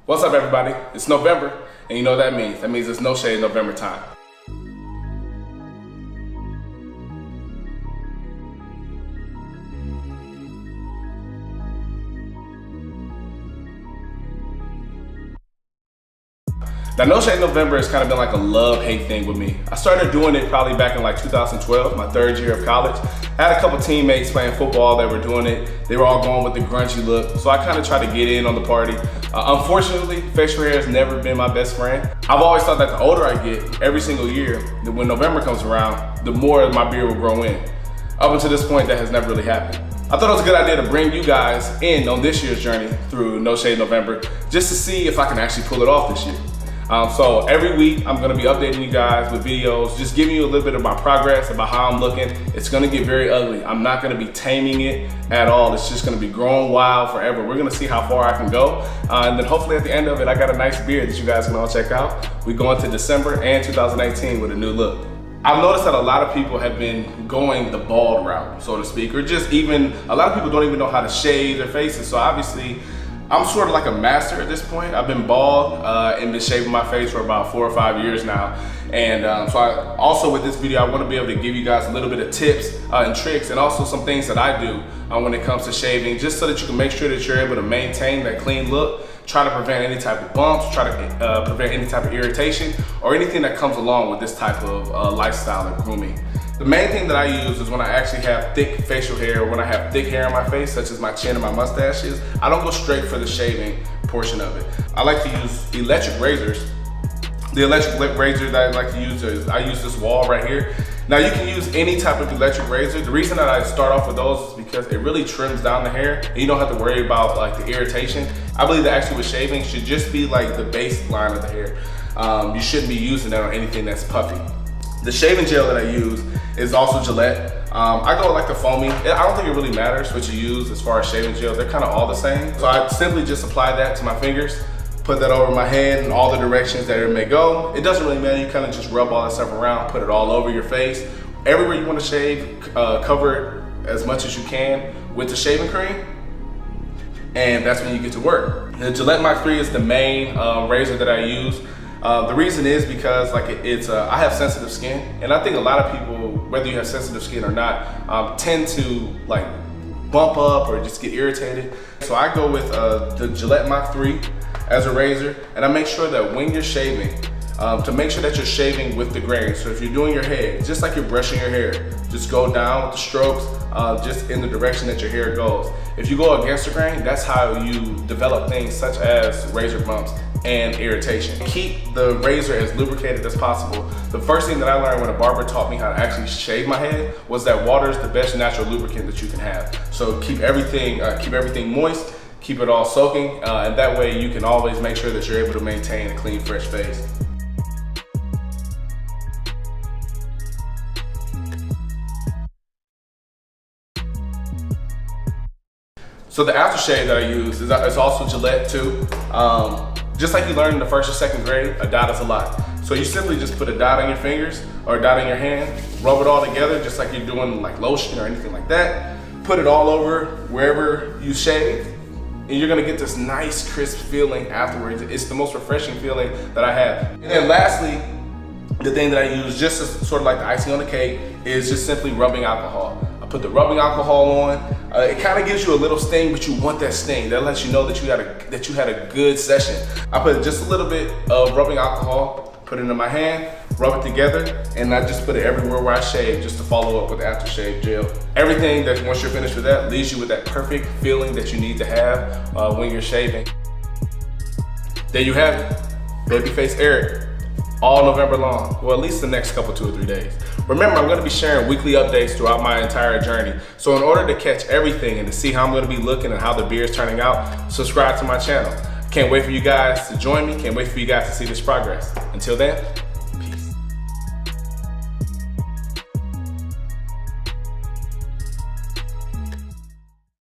What's up, everybody? It's November, and you know what that means. That means it's No Shade November time. Now, No Shade November has kind of been like a love-hate thing with me. I started doing it probably back in like 2012, my third year of college. I had a couple teammates playing football that were doing it. They were all going with the grungy look, so I kind of tried to get in on the party. Unfortunately, facial hair has never been my best friend. I've always thought that the older I get, every single year, that when November comes around, the more my beard will grow in. Up until this point, that has never really happened. I thought it was a good idea to bring you guys in on this year's journey through No Shade November, just to see if I can actually pull it off this year. So every week I'm gonna be updating you guys with videos, just giving you a little bit of my progress about how I'm looking. It's gonna get very ugly. I'm not gonna be taming it at all. It's just gonna be growing wild forever. We're gonna see how far I can go. And then hopefully at the end of it, I got a nice beard that you guys can all check out. We go into December and 2018 with a new look. I've noticed that a lot of people have been going the bald route, so to speak, or just even, a lot of people don't even know how to shave their faces. So obviously, I'm sort of like a master at this point. I've been bald and been shaving my face for about 4 or 5 years now. And so I also with this video, I want to be able to give you guys a little bit of tips and tricks, and also some things that I do when it comes to shaving, just so that you can make sure that you're able to maintain that clean look, try to prevent any type of bumps, try to prevent any type of irritation, or anything that comes along with this type of lifestyle of grooming. The main thing that I use is when I actually have thick facial hair, or when I have thick hair on my face, such as my chin and my mustaches, I don't go straight for the shaving portion of it. I like to use electric razors. The electric razor that I like to use is, I use this wall right here. Now you can use any type of electric razor. The reason that I start off with those is because it really trims down the hair, and you don't have to worry about like the irritation. I believe that actually with shaving should just be like the baseline of the hair. You shouldn't be using that on anything that's puffy. The shaving gel that I use is also Gillette. I go like the foamy. I don't think it really matters what you use as far as shaving gel. They're kind of all the same. So I simply just apply that to my fingers, put that over my head in all the directions that it may go. It doesn't really matter. You kind of just rub all that stuff around, put it all over your face. Everywhere you want to shave, cover it as much as you can with the shaving cream. And that's when you get to work. The Gillette Mach 3 is the main razor that I use. The reason is because like I have sensitive skin, and I think a lot of people, whether you have sensitive skin or not, tend to like bump up or just get irritated. So I go with the Gillette Mach 3 as a razor, and I make sure that when you're shaving, to make sure that you're shaving with the grain. So if you're doing your head, just like you're brushing your hair, just go down with the strokes, just in the direction that your hair goes. If you go against the grain, that's how you develop things such as razor bumps and irritation. Keep the razor as lubricated as possible. The first thing that I learned when a barber taught me how to actually shave my head was that water is the best natural lubricant that you can have. So keep everything moist, keep it all soaking, and that way you can always make sure that you're able to maintain a clean, fresh face. So the aftershave that I use is also Gillette too. Just like you learned in the 1st or 2nd grade, a dot is a lot. So you simply just put a dot on your fingers or a dot on your hand, rub it all together just like you're doing like lotion or anything like that. Put it all over wherever you shave, and you're gonna get this nice crisp feeling afterwards. It's the most refreshing feeling that I have. And then lastly, the thing that I use just as sort of like the icing on the cake is just simply rubbing alcohol. I put the rubbing alcohol on. It kind of gives you a little sting, but you want that sting. That lets you know that you had a good session. I put just a little bit of rubbing alcohol, put it in my hand, rub it together, and I just put it everywhere where I shave just to follow up with aftershave gel. Everything that once you're finished with that leaves you with that perfect feeling that you need to have when you're shaving. There you have it, Babyface Aric. All November long, well at least the next couple 2 or 3 days. Remember, I'm gonna be sharing weekly updates throughout my entire journey. So in order to catch everything and to see how I'm gonna be looking and how the beard's turning out, subscribe to my channel. Can't wait for you guys to join me, can't wait for you guys to see this progress. Until then,